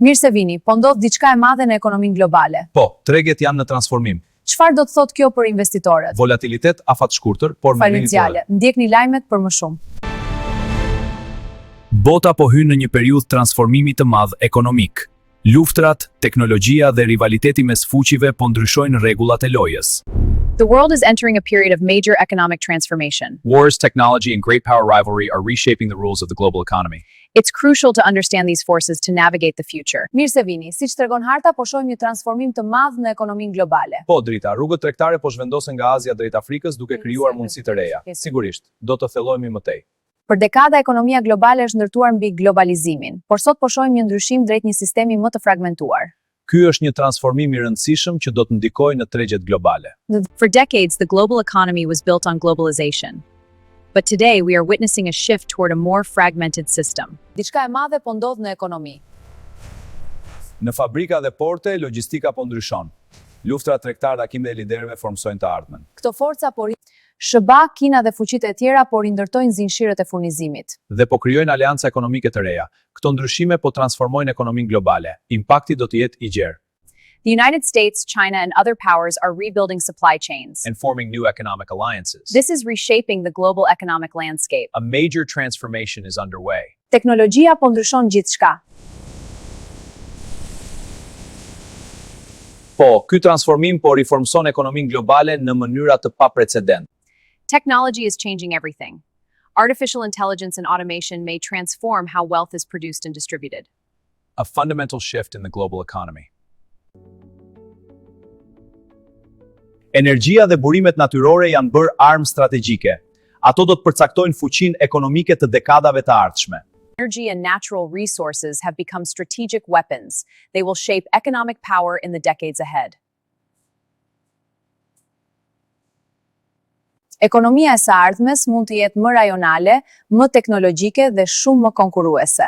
Mirë se vini, po ndodh diçka e madhe në ekonominë globale. Po, tregjet janë në transformim. Çfarë do të thotë kjo për investitorët? Volatilitet afat-shkurtër, por me Faleniciale, ndjekni lajmet për më shumë. Bota po hyn në një periudhë transformimi të madh ekonomik. Luftrat, teknologjia dhe rivaliteti mes fuqive po ndryshojnë rregullat e lojës. The world is entering a period of major economic transformation. Wars, technology, and great power rivalry are reshaping the rules of the global economy. It's crucial to understand these forces to navigate the future. Mirë se vini, siç tregon harta, po shohim një transformim të madh në ekonominë globale. Po, drita, rrugët tregtare po zhvendosen nga Azia drejt Afrikës duke krijuar mundësi të reja. Sigurisht, do të thellohemi më tej. Për dekada ekonomia globale është ndërtuar mbi globalizimin, por sot po shohim një ndryshim drejt një sistemi më të fragmentuar. Ky është një transformim i rëndësishëm që do të ndikojë në tregjet globale. For decades, the global economy was built on globalization. But today we are witnessing a shift toward a more fragmented system. Diçka e madhe po ndodh në ekonomi. Në fabrika dhe porte, logjistika po ndryshon. Luftrat tregtare takim dhe liderëve formsojnë të ardhmen. Këto forca po SBA, Kina dhe fuqitë e tjera po rindërtojnë zinxhirët e furnizimit. Dhe po krijojnë aleanca ekonomike të reja. Këto ndryshime po transformojnë ekonominë globale. Impakti do të jetë i gjerë. The United States, China, and other powers are rebuilding supply chains. And forming new economic alliances. This is reshaping the global economic landscape. A major transformation is underway. Teknologjia po ndryshon gjithçka. Po, ky transformim po riformson ekonominë globale në mënyra të paprecedent. Technology is changing everything. Artificial intelligence and automation may transform how wealth is produced and distributed. A fundamental shift in the global economy. Energjia dhe burimet natyrore janë bërë armë strategjike. Ato do të përcaktojnë fuqinë ekonomike të dekadave të ardhshme. Energy and natural resources have become strategic weapons. They will shape economic power in the decades ahead. Ekonomia e së ardhmes mund të jetë më rajonale, më teknologjike dhe shumë më konkurruese.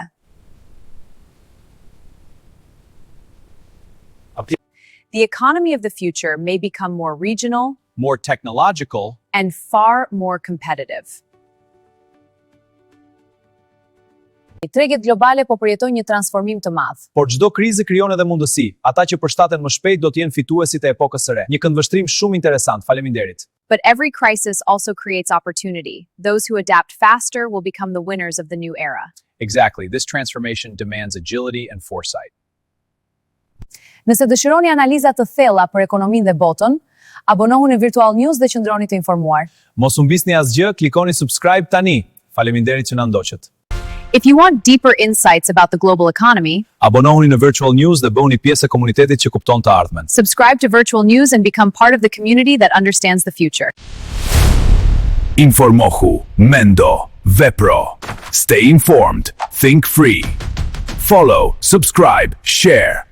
The economy of the future may become more regional, more technological, and far more competitive. Tregjet globale po përjetojnë një transformim të madh. Por çdo krizë krijon edhe mundësi. Ata që përshtaten më shpejt do të jenë fituesit e epokës së re. Një këndvështrim shumë interesant. Faleminderit. But every crisis also creates opportunity. Those who adapt faster will become the winners of the new era. Exactly. This transformation demands agility and foresight. Nëse dëshironi analiza të thella për ekonominë dhe botën, abonohu në Virtual News dhe qëndroni të informuar. Mos u mbisni asgjë, klikoni subscribe tani. Faleminderit që na ndoqët. If you want deeper insights about the global economy, abonohuni në Virtual News dhe bëhuni pjesë e komunitetit që kupton të ardhmen. Subscribe to Virtual News and become part of the community that understands the future. Informohu, mendo, vepro. Stay informed, think free. Follow, subscribe, share.